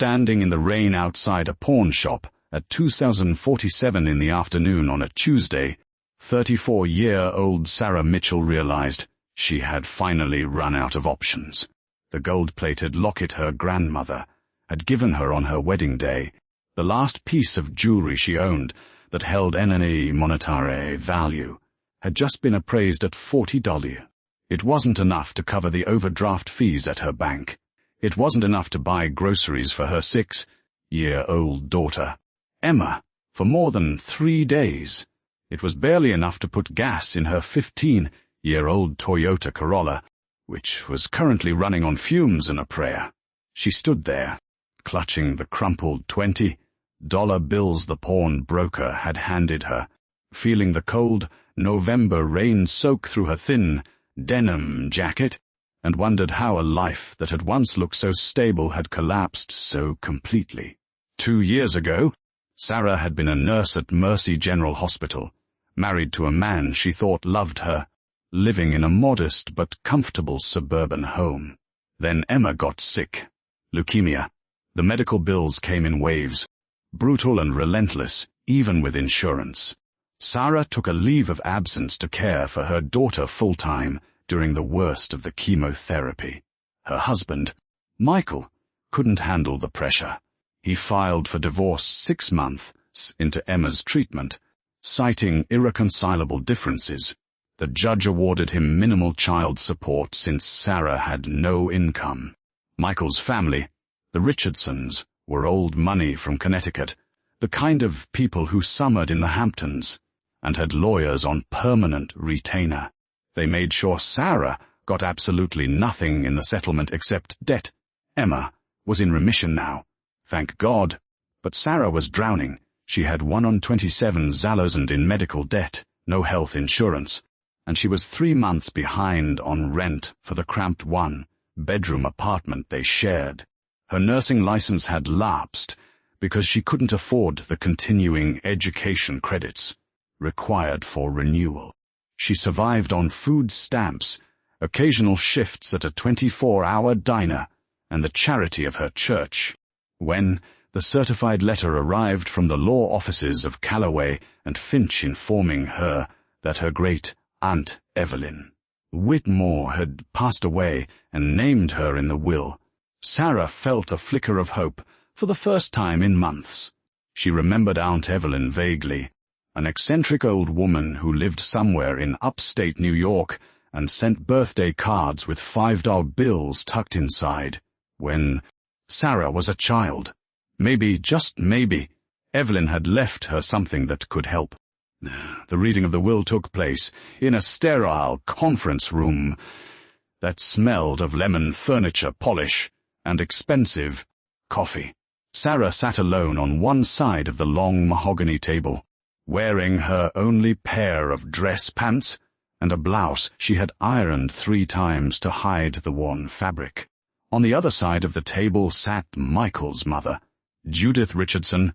standing in the rain outside a pawn shop at 2047 in the afternoon on a Tuesday, 34-year-old Sarah Mitchell realized she had finally run out of options. The gold-plated locket her grandmother had given her on her wedding day, the last piece of jewelry she owned that held any monetary value, had just been appraised at $40. It wasn't enough to cover the overdraft fees at her bank. It wasn't enough to buy groceries for her 6-year-old daughter, Emma, for more than 3 days. It was barely enough to put gas in her 15-year-old Toyota Corolla, which was currently running on fumes and a prayer. She stood there, clutching the crumpled $20 bills the pawnbroker had handed her, feeling the cold November rain soak through her thin denim jacket, and wondered how a life that had once looked so stable had collapsed so completely. 2 years ago, Sarah had been a nurse at Mercy General Hospital, married to a man she thought loved her, living in a modest but comfortable suburban home. Then Emma got sick. Leukemia. The medical bills came in waves, brutal and relentless, even with insurance. Sarah took a leave of absence to care for her daughter full-time during the worst of the chemotherapy. Her husband, Michael, couldn't handle the pressure. He filed for divorce 6 months into Emma's treatment, citing irreconcilable differences. The judge awarded him minimal child support since Sarah had no income. Michael's family, the Richardsons, were old money from Connecticut, the kind of people who summered in the Hamptons, and had lawyers on permanent retainer. They made sure Sarah got absolutely nothing in the settlement except debt. Emma was in remission now, thank God, but Sarah was drowning. She had 127,000 in medical debt, no health insurance, and she was 3 months behind on rent for the cramped 1-bedroom apartment they shared. Her nursing license had lapsed because she couldn't afford the continuing education credits required for renewal. She survived on food stamps, occasional shifts at a 24-hour diner, and the charity of her church. When the certified letter arrived from the law offices of Callaway and Finch informing her that her great-aunt Evelyn Whitmore had passed away and named her in the will, Sarah felt a flicker of hope for the first time in months. She remembered Aunt Evelyn vaguely, an eccentric old woman who lived somewhere in upstate New York and sent birthday cards with $5 bills tucked inside. When Sarah was a child, maybe, just maybe, Evelyn had left her something that could help. The reading of the will took place in a sterile conference room that smelled of lemon furniture polish and expensive coffee. Sarah sat alone on one side of the long mahogany table, wearing her only pair of dress pants and a blouse she had ironed 3 times to hide the worn fabric. On the other side of the table sat Michael's mother, Judith Richardson,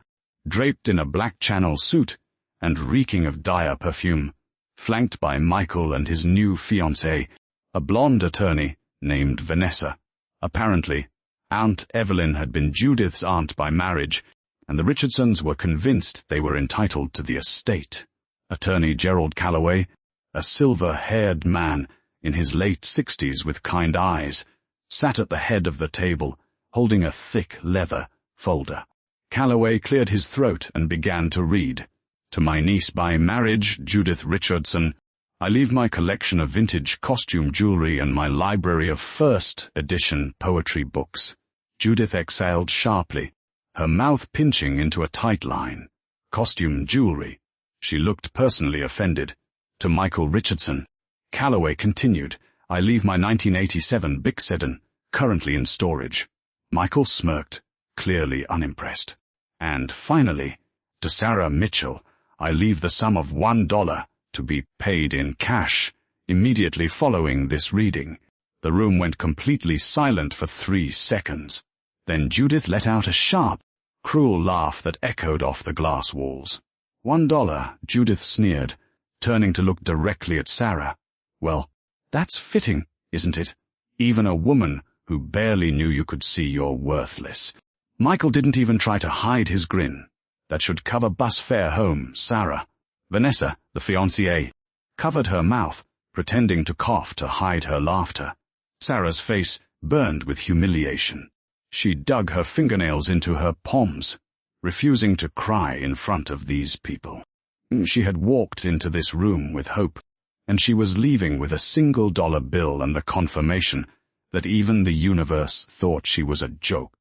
draped in a black Channel suit and reeking of Dyer perfume, flanked by Michael and his new fiancée, a blonde attorney named Vanessa. Apparently, Aunt Evelyn had been Judith's aunt by marriage, and the Richardsons were convinced they were entitled to the estate. Attorney Gerald Callaway, a silver-haired man in his late 60s with kind eyes, sat at the head of the table, holding a thick leather folder. Callaway cleared his throat and began to read. To my niece by marriage, Judith Richardson, I leave my collection of vintage costume jewelry and my library of first-edition poetry books. Judith exhaled sharply, her mouth pinching into a tight line. Costume jewelry. She looked personally offended. To Michael Richardson, Callaway continued, I leave my 1987 Bic sedan, currently in storage. Michael smirked, clearly unimpressed. And finally, to Sarah Mitchell, I leave the sum of $1 to be paid in cash. Immediately following this reading, the room went completely silent for 3 seconds. Then Judith let out a sharp, cruel laugh that echoed off the glass walls. $1, Judith sneered, turning to look directly at Sarah. Well, that's fitting, isn't it? Even a woman who barely knew you could see you're worthless Michael didn't even try to hide his grin. That should cover bus fare home, Sarah. Vanessa, the fiancée, covered her mouth, pretending to cough to hide her laughter. Sarah's face burned with humiliation. She dug her fingernails into her palms, refusing to cry in front of these people. She had walked into this room with hope, and she was leaving with a $1 bill and the confirmation that even the universe thought she was a joke.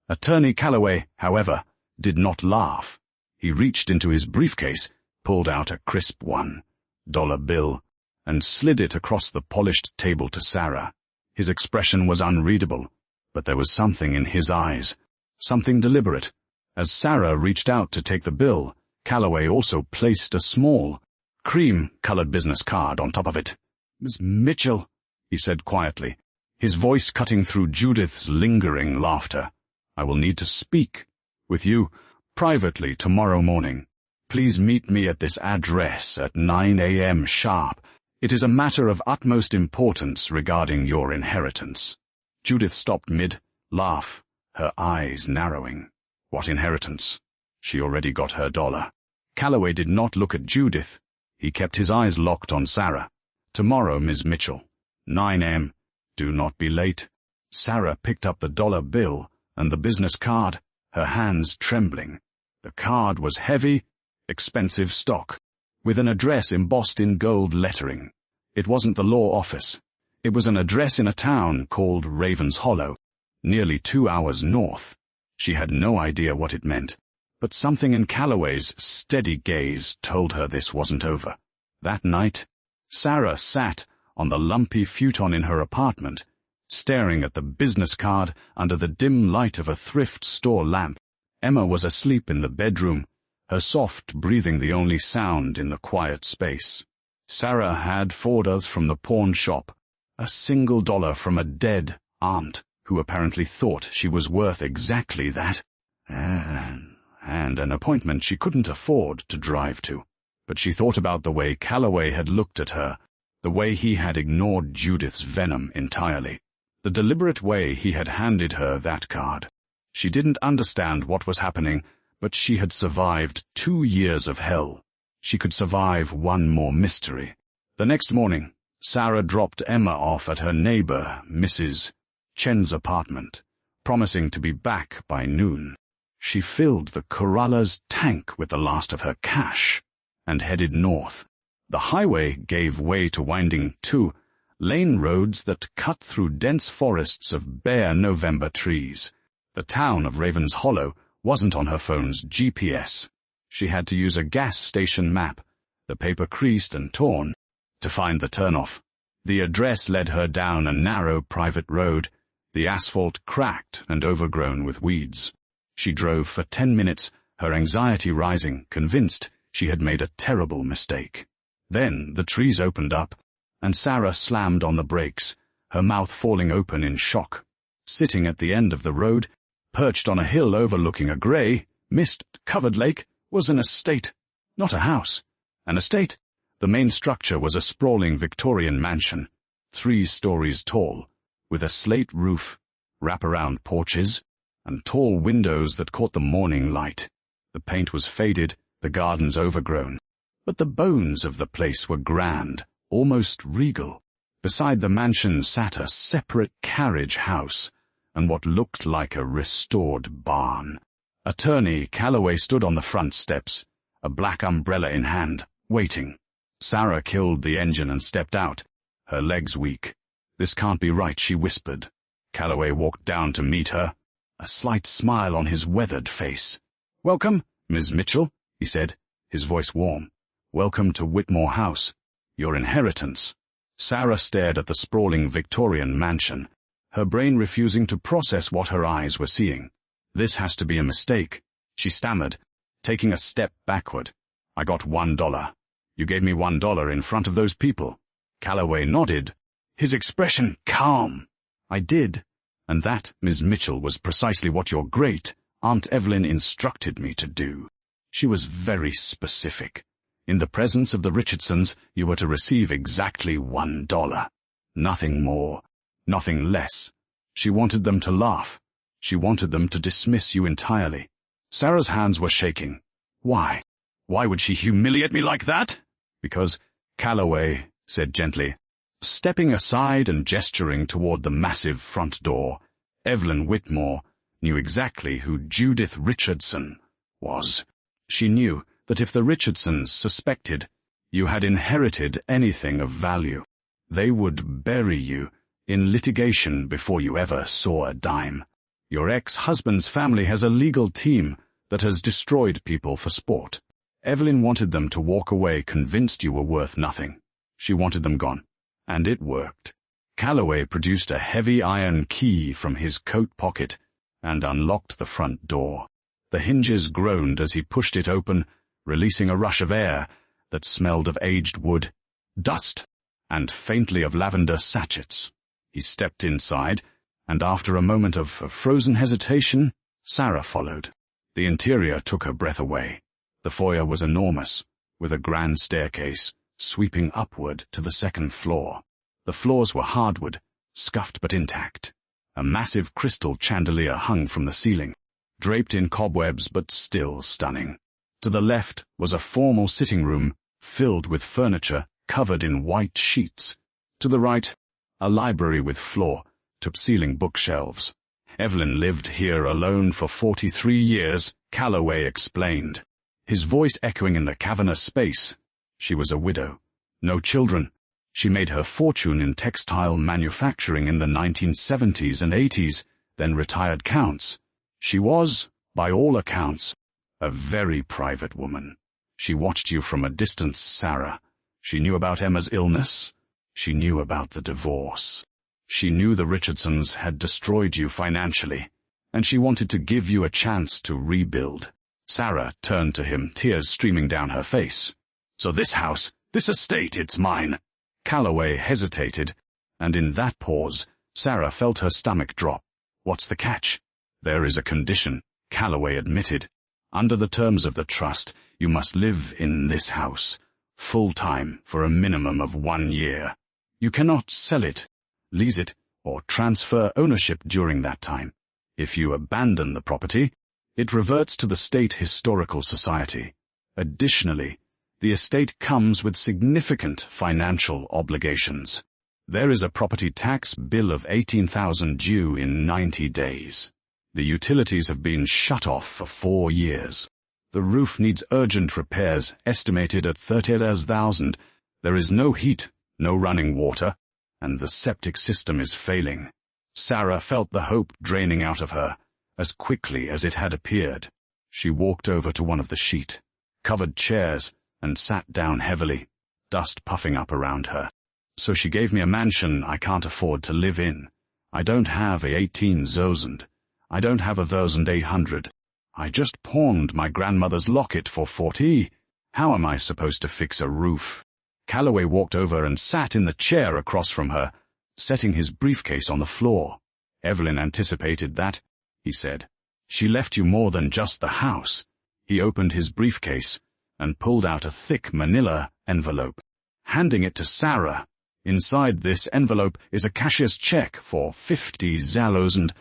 Attorney Calloway, however, did not laugh. He reached into his briefcase, pulled out a crisp $1 bill, and slid it across the polished table to Sarah. His expression was unreadable, but there was something in his eyes, something deliberate. As Sarah reached out to take the bill, Calloway also placed a small, cream-colored business card on top of it. "Miss Mitchell," he said quietly, his voice cutting through Judith's lingering laughter. "I will need to speak with you privately tomorrow morning. Please meet me at this address at 9 a.m. sharp. It is a matter of utmost importance regarding your inheritance." Judith stopped mid-laugh, her eyes narrowing. What inheritance? She already got her $1. Calloway did not look at Judith. He kept his eyes locked on Sarah. "Tomorrow, Ms. Mitchell. 9 a.m. Do not be late." Sarah picked up the $1 bill and the business card, her hands trembling. The card was heavy, expensive stock, with an address embossed in gold lettering. It wasn't the law office. It was an address in a town called Ravens Hollow, nearly 2 hours north. She had no idea what it meant, but something in Calloway's steady gaze told her this wasn't over. That night, Sarah sat on the lumpy futon in her apartment, staring at the business card under the dim light of a thrift store lamp. Emma was asleep in the bedroom, her soft breathing the only sound in the quiet space. Sarah had $4 from the pawn shop, a $1 from a dead aunt who apparently thought she was worth exactly that, and an appointment she couldn't afford to drive to. But she thought about the way Calloway had looked at her, the way he had ignored Judith's venom entirely, the deliberate way he had handed her that card. She didn't understand what was happening, but she had survived 2 years of hell. She could survive one more mystery. The next morning, Sarah dropped Emma off at her neighbor, Mrs. Chen's apartment, promising to be back by noon. She filled the Corolla's tank with the last of her cash and headed north. The highway gave way to winding two-lane roads that cut through dense forests of bare November trees. The town of Ravens Hollow wasn't on her phone's GPS. She had to use a gas station map, the paper creased and torn, to find the turnoff. The address led her down a narrow private road, the asphalt cracked and overgrown with weeds. She drove for 10 minutes, her anxiety rising, convinced she had made a terrible mistake. Then the trees opened up, and Sarah slammed on the brakes, her mouth falling open in shock. Sitting at the end of the road, perched on a hill overlooking a grey, mist-covered lake, was an estate, not a house. An estate. The main structure was a sprawling Victorian mansion, 3 stories tall, with a slate roof, wraparound porches, and tall windows that caught the morning light. The paint was faded, the gardens overgrown, but the bones of the place were grand, almost regal. Beside the mansion sat a separate carriage house, and what looked like a restored barn. Attorney Calloway stood on the front steps, a black umbrella in hand, waiting. Sarah killed the engine and stepped out, her legs weak. "This can't be right," she whispered. Calloway walked down to meet her, a slight smile on his weathered face. "Welcome, Ms. Mitchell," he said, his voice warm. "Welcome to Whitmore House, your inheritance." Sarah stared at the sprawling Victorian mansion, her brain refusing to process what her eyes were seeing. "This has to be a mistake," she stammered, taking a step backward. "I got $1. You gave me $1 in front of those people." Calloway nodded, his expression calm. "I did, and that, Ms. Mitchell, was precisely what your great Aunt Evelyn instructed me to do. She was very specific. In the presence of the Richardsons, you were to receive exactly $1. Nothing more, nothing less. She wanted them to laugh. She wanted them to dismiss you entirely. Sarah's hands were shaking. Why? Why would she humiliate me like that? Because, Calloway said gently, stepping aside and gesturing toward the massive front door, Evelyn Whitmore knew exactly who Judith Richardson was. She knew that if the Richardsons suspected you had inherited anything of value, they would bury you in litigation before you ever saw a dime. Your ex-husband's family has a legal team that has destroyed people for sport. Evelyn wanted them to walk away convinced you were worth nothing. She wanted them gone. And it worked. Calloway produced a heavy iron key from his coat pocket and unlocked the front door. The hinges groaned as he pushed it open, releasing a rush of air that smelled of aged wood, dust, and faintly of lavender sachets. He stepped inside, and after a moment of frozen hesitation, Sarah followed. The interior took her breath away. The foyer was enormous, with a grand staircase sweeping upward to the second floor. The floors were hardwood, scuffed but intact. A massive crystal chandelier hung from the ceiling, draped in cobwebs but still stunning. To the left was a formal sitting room filled with furniture covered in white sheets. To the right, a library with floor-to-ceiling bookshelves. Evelyn lived here alone for 43 years, Calloway explained, his voice echoing in the cavernous space. She was a widow. No children. She made her fortune in textile manufacturing in the 1970s and 80s, then retired counts. She was, by all accounts, a very private woman. She watched you from a distance, Sarah. She knew about Emma's illness. She knew about the divorce. She knew the Richardsons had destroyed you financially, and she wanted to give you a chance to rebuild. Sarah turned to him, tears streaming down her face. So this house, this estate, it's mine. Calloway hesitated, and in that pause, Sarah felt her stomach drop. What's the catch? There is a condition, Calloway admitted. Under the terms of the trust, you must live in this house, full-time for a minimum of 1 year. You cannot sell it, lease it, or transfer ownership during that time. If you abandon the property, it reverts to the State Historical Society. Additionally, the estate comes with significant financial obligations. There is a property tax bill of $18,000 due in 90 days. The utilities have been shut off for 4 years. The roof needs urgent repairs, estimated at $30,000. There is no heat, no running water, and the septic system is failing. Sarah felt the hope draining out of her, as quickly as it had appeared. She walked over to one of the sheet-covered chairs and sat down heavily, dust puffing up around her. So she gave me a mansion I can't afford to live in. I don't have a 18,000. I don't have a 1,800. I just pawned my grandmother's locket for 40. How am I supposed to fix a roof? Calloway walked over and sat in the chair across from her, setting his briefcase on the floor. Evelyn anticipated that, he said. She left you more than just the house. He opened his briefcase and pulled out a thick manila envelope, handing it to Sarah. Inside this envelope is a cashier's check for $50,000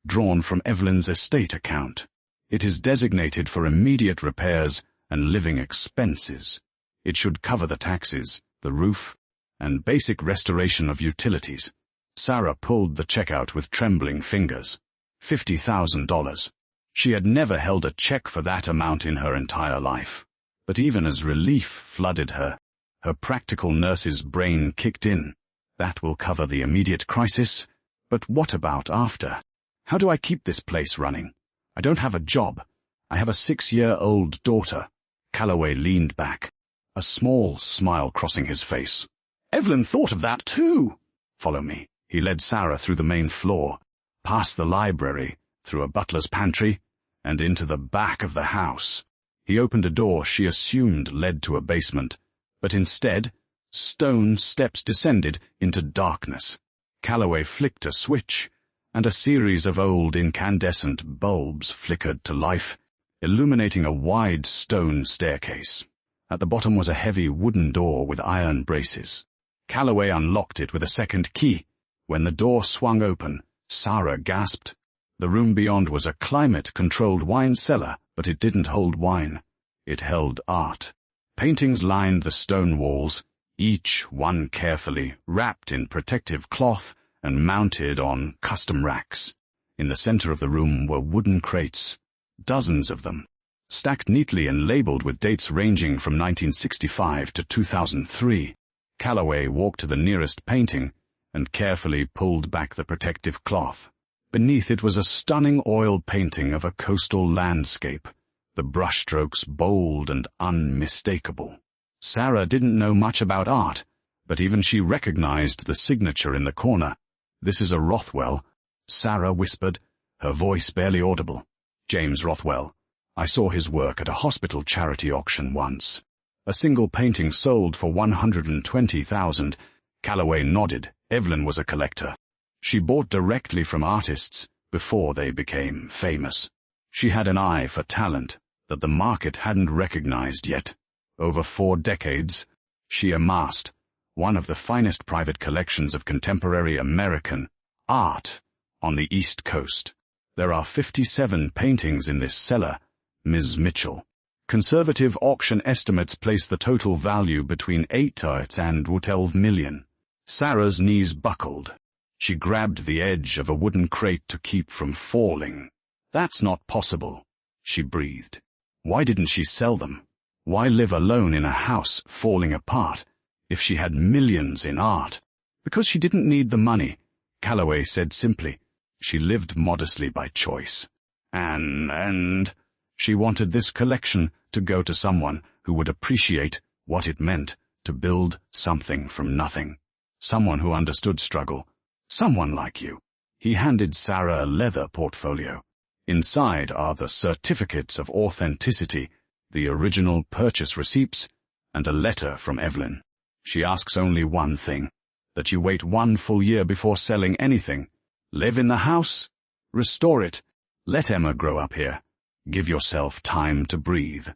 drawn from Evelyn's estate account. It is designated for immediate repairs and living expenses. It should cover the taxes, the roof, and basic restoration of utilities. Sarah pulled the check out with trembling fingers. $50,000. She had never held a check for that amount in her entire life. But even as relief flooded her, her practical nurse's brain kicked in. That will cover the immediate crisis, but what about after? How do I keep this place running? I don't have a job. I have a 6-year-old daughter. Calloway leaned back, a small smile crossing his face. Evelyn thought of that too. Follow me. He led Sarah through the main floor, past the library, through a butler's pantry, and into the back of the house. He opened a door she assumed led to a basement, but instead, stone steps descended into darkness. Calloway flicked a switch, and a series of old incandescent bulbs flickered to life, illuminating a wide stone staircase. At the bottom was a heavy wooden door with iron braces. Calloway unlocked it with a second key. When the door swung open, Sarah gasped. The room beyond was a climate-controlled wine cellar, but it didn't hold wine. It held art. Paintings lined the stone walls, each one carefully wrapped in protective cloth and mounted on custom racks. In the center of the room were wooden crates, dozens of them, stacked neatly and labeled with dates ranging from 1965 to 2003. Calloway walked to the nearest painting and carefully pulled back the protective cloth. Beneath it was a stunning oil painting of a coastal landscape, the brushstrokes bold and unmistakable. Sarah didn't know much about art, but even she recognized the signature in the corner. "This is a Rothwell," Sarah whispered, her voice barely audible. "James Rothwell. I saw his work at a hospital charity auction once. A single painting sold for $120,000. Calloway nodded. Evelyn was a collector. She bought directly from artists before they became famous. She had an eye for talent that the market hadn't recognized yet. Over 4 decades, she amassed one of the finest private collections of contemporary American art on the East Coast. There are 57 paintings in this cellar, Ms. Mitchell. Conservative auction estimates place the total value between 8 and 12 million. Sarah's knees buckled. She grabbed the edge of a wooden crate to keep from falling. "That's not possible," she breathed. Why didn't she sell them? Why live alone in a house falling apart if she had millions in art? Because she didn't need the money, Calloway said simply. She lived modestly by choice. And she wanted this collection to go to someone who would appreciate what it meant to build something from nothing. Someone who understood struggle. Someone like you. He handed Sarah a leather portfolio. Inside are the certificates of authenticity, the original purchase receipts, and a letter from Evelyn. She asks only one thing, that you wait 1 full year before selling anything. Live in the house, restore it, let Emma grow up here. Give yourself time to breathe.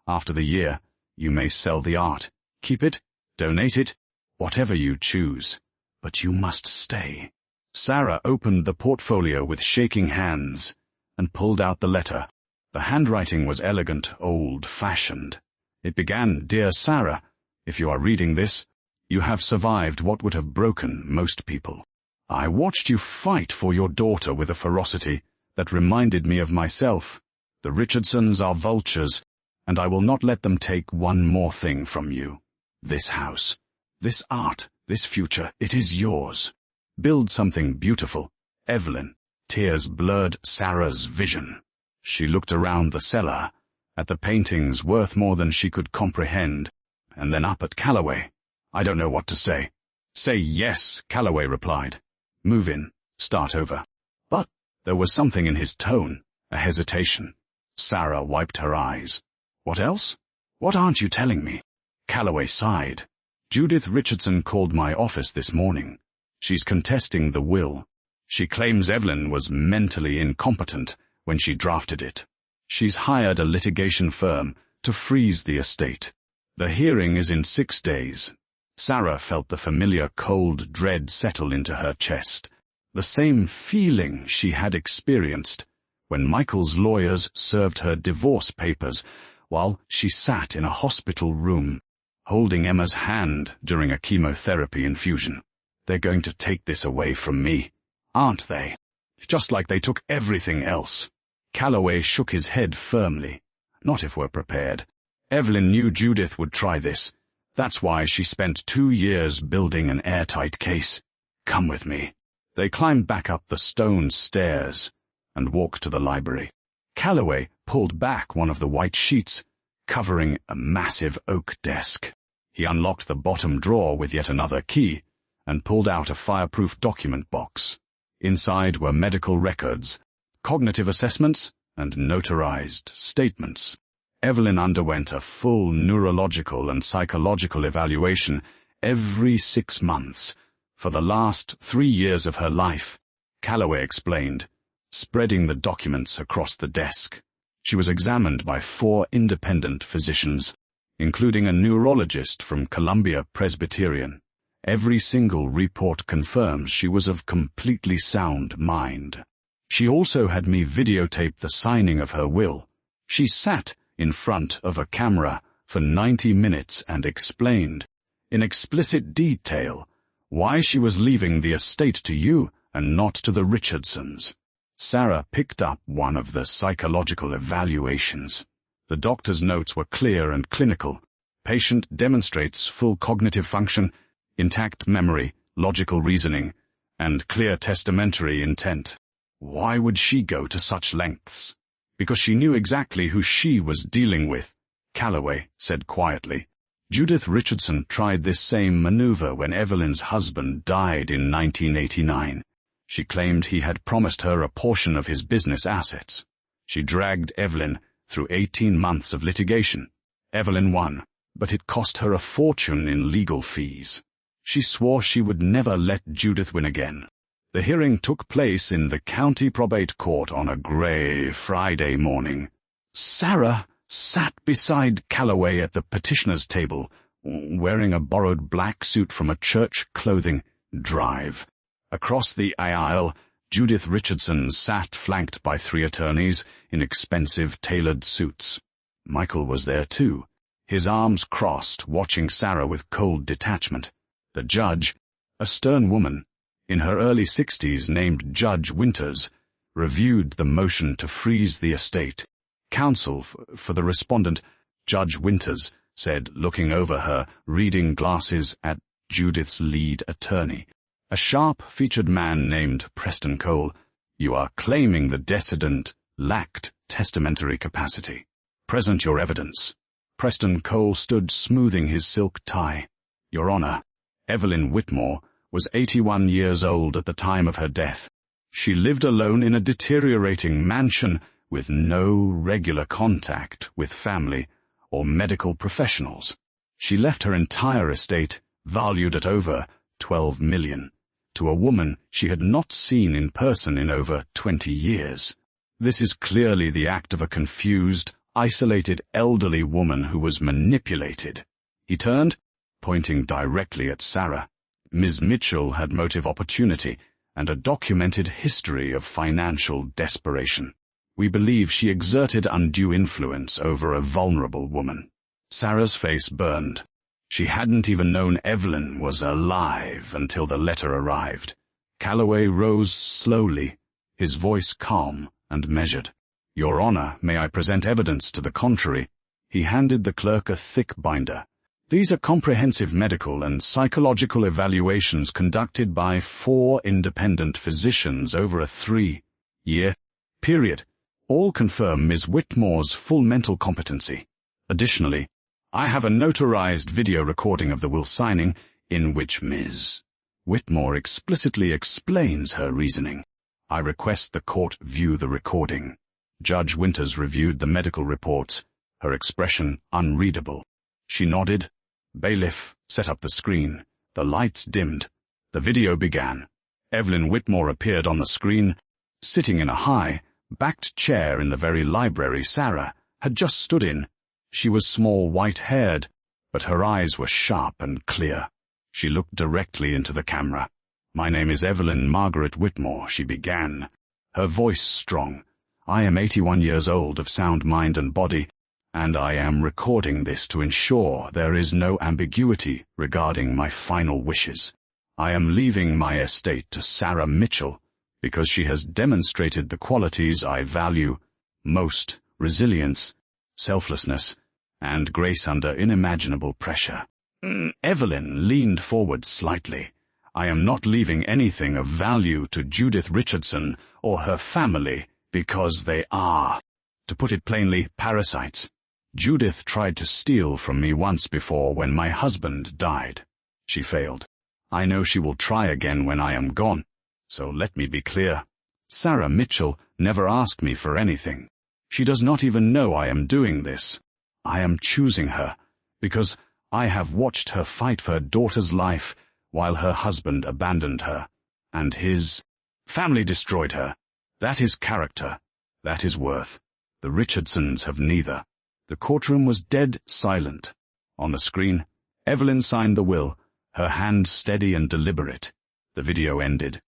After the year, you may sell the art, keep it, donate it, whatever you choose. But you must stay. Sarah opened the portfolio with shaking hands and pulled out the letter. The handwriting was elegant, old-fashioned. It began, "Dear Sarah, if you are reading this, you have survived what would have broken most people. I watched you fight for your daughter with a ferocity that reminded me of myself. The Richardsons are vultures, and I will not let them take one more thing from you. This house, this art, this future, it is yours. Build something beautiful, Evelyn." Tears blurred Sarah's vision. She looked around the cellar, at the paintings worth more than she could comprehend, and then up at Calloway. "I don't know what to say." "Say yes," Calloway replied. "Move in, start over." But there was something in his tone, a hesitation. Sarah wiped her eyes. "What else? What aren't you telling me?" Calloway sighed. "Judith Richardson called my office this morning. She's contesting the will. She claims Evelyn was mentally incompetent when she drafted it. She's hired a litigation firm to freeze the estate. The hearing is in 6 days. Sarah felt the familiar cold dread settle into her chest, the same feeling she had experienced when Michael's lawyers served her divorce papers while she sat in a hospital room, holding Emma's hand during a chemotherapy infusion. They're going to take this away from me, aren't they? Just like they took everything else. Calloway shook his head firmly. Not if we're prepared. Evelyn knew Judith would try this. That's why she spent 2 years building an airtight case. Come with me. They climbed back up the stone stairs and walked to the library. Calloway pulled back one of the white sheets, covering a massive oak desk. He unlocked the bottom drawer with yet another key and pulled out a fireproof document box. Inside were medical records, cognitive assessments, and notarized statements. Evelyn underwent a full neurological and psychological evaluation every 6 months for the last 3 years of her life, Calloway explained, spreading the documents across the desk. She was examined by 4 independent physicians, including a neurologist from Columbia Presbyterian. Every single report confirms she was of completely sound mind. She also had me videotape the signing of her will. She sat in front of a camera for 90 minutes and explained, in explicit detail, why she was leaving the estate to you and not to the Richardsons. Sarah picked up one of the psychological evaluations. The doctor's notes were clear and clinical. Patient demonstrates full cognitive function, intact memory, logical reasoning, and clear testamentary intent. Why would she go to such lengths? Because she knew exactly who she was dealing with. Calloway said quietly. Judith Richardson tried this same maneuver when Evelyn's husband died in 1989. She claimed he had promised her a portion of his business assets. She dragged Evelyn through 18 months of litigation. Evelyn won, but it cost her a fortune in legal fees. She swore she would never let Judith win again. The hearing took place in the county probate court on a grey Friday morning. Sarah sat beside Calloway at the petitioner's table, wearing a borrowed black suit from a church clothing drive. Across the aisle, Judith Richardson sat flanked by 3 attorneys in expensive tailored suits. Michael was there too, his arms crossed, watching Sarah with cold detachment. The judge, a stern woman, in her early 60s named Judge Winters, reviewed the motion to freeze the estate. Counsel for the respondent, Judge Winters, said, looking over her reading glasses at Judith's lead attorney, a sharp-featured man named Preston Cole, "You are claiming the decedent lacked testamentary capacity. Present your evidence." Preston Cole stood smoothing his silk tie. "Your Honor, Evelyn Whitmore was 81 years old at the time of her death. She lived alone in a deteriorating mansion with no regular contact with family or medical professionals. She left her entire estate, valued at over $12 million, to a woman she had not seen in person in over 20 years. This is clearly the act of a confused, isolated elderly woman who was manipulated." He turned, pointing directly at Sarah. Ms. Mitchell had motive opportunity and a documented history of financial desperation. We believe she exerted undue influence over a vulnerable woman. Sarah's face burned. She hadn't even known Evelyn was alive until the letter arrived. Calloway rose slowly, his voice calm and measured. "Your Honor, may I present evidence to the contrary?" He handed the clerk a thick binder. "These are comprehensive medical and psychological evaluations conducted by 4 independent physicians over a 3-year period. All confirm Ms. Whitmore's full mental competency. Additionally, I have a notarized video recording of the will signing in which Ms. Whitmore explicitly explains her reasoning. I request the court view the recording." Judge Winters reviewed the medical reports, her expression unreadable. She nodded. Bailiff set up the screen. The lights dimmed. The video began. Evelyn Whitmore appeared on the screen, sitting in a high, backed chair in the very library Sarah had just stood in. She was small, white-haired, but her eyes were sharp and clear. She looked directly into the camera. "My name is Evelyn Margaret Whitmore," she began, her voice strong. "I am 81 years old, of sound mind and body, and I am recording this to ensure there is no ambiguity regarding my final wishes. I am leaving my estate to Sarah Mitchell because she has demonstrated the qualities I value most: resilience, selflessness, and grace under unimaginable pressure." Evelyn leaned forward slightly. "I am not leaving anything of value to Judith Richardson or her family because they are, to put it plainly, parasites. Judith tried to steal from me once before when my husband died. She failed. I know she will try again when I am gone. So let me be clear. Sarah Mitchell never asked me for anything. She does not even know I am doing this. I am choosing her because I have watched her fight for her daughter's life while her husband abandoned her, and his family destroyed her. That is character. That is worth. The Richardsons have neither." The courtroom was dead silent. On the screen, Evelyn signed the will, her hand steady and deliberate. The video ended.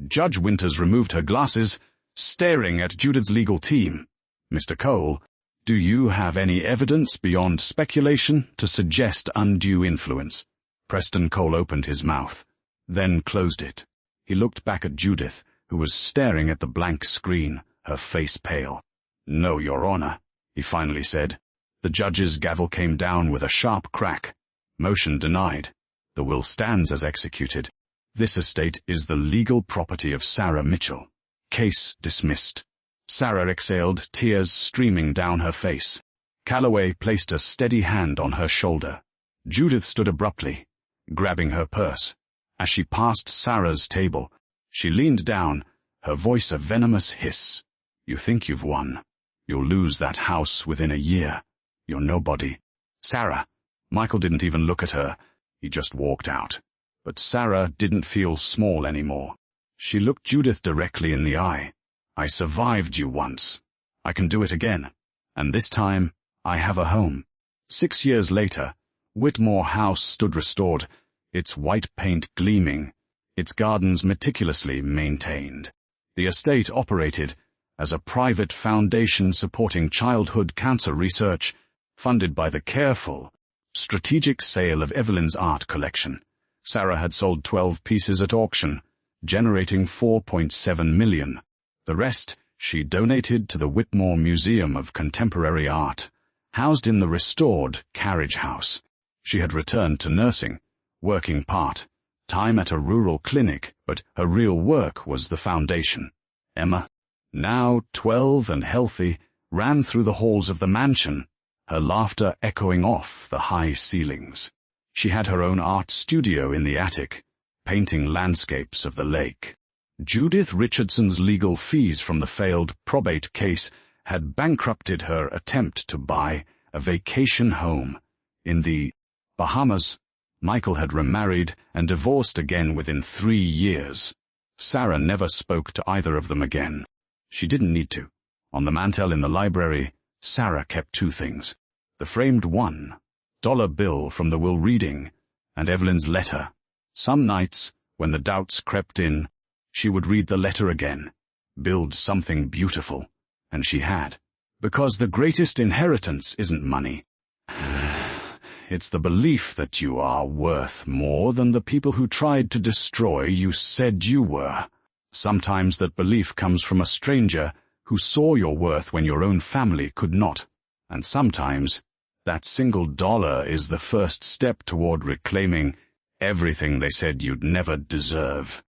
Judge Winters removed her glasses, staring at Judith's legal team. "Mr. Cole, do you have any evidence beyond speculation to suggest undue influence?" Preston Cole opened his mouth, then closed it. He looked back at Judith, who was staring at the blank screen, her face pale. "No, Your Honor," he finally said. The judge's gavel came down with a sharp crack. "Motion denied. The will stands as executed. This estate is the legal property of Sarah Mitchell. Case dismissed." Sarah exhaled, tears streaming down her face. Calloway placed a steady hand on her shoulder. Judith stood abruptly, grabbing her purse. As she passed Sarah's table, she leaned down, her voice a venomous hiss. "You think you've won. You'll lose that house within a year. You're nobody." "Sarah." Michael didn't even look at her. He just walked out. But Sarah didn't feel small anymore. She looked Judith directly in the eye. "I survived you once. I can do it again. And this time, I have a home." 6 years later, Whitmore House stood restored, its white paint gleaming, its gardens meticulously maintained. The estate operated as a private foundation supporting childhood cancer research, funded by the careful, strategic sale of Evelyn's art collection. Sarah had sold 12 pieces at auction, generating $4.7 million. The rest she donated to the Whitmore Museum of Contemporary Art, housed in the restored carriage house. She had returned to nursing, working part-time at a rural clinic, but her real work was the foundation. Emma, now 12 and healthy, ran through the halls of the mansion, her laughter echoing off the high ceilings. She had her own art studio in the attic, painting landscapes of the lake. Judith Richardson's legal fees from the failed probate case had bankrupted her attempt to buy a vacation home in the Bahamas. Michael had remarried and divorced again within 3 years. Sarah never spoke to either of them again. She didn't need to. On the mantel in the library, Sarah kept 2 things: the framed $1 bill from the will reading, and Evelyn's letter. Some nights, when the doubts crept in, she would read the letter again, build something beautiful, and she had. Because the greatest inheritance isn't money. It's the belief that you are worth more than the people who tried to destroy you said you were. Sometimes that belief comes from a stranger who saw your worth when your own family could not. And sometimes that single dollar is the first step toward reclaiming everything they said you'd never deserve.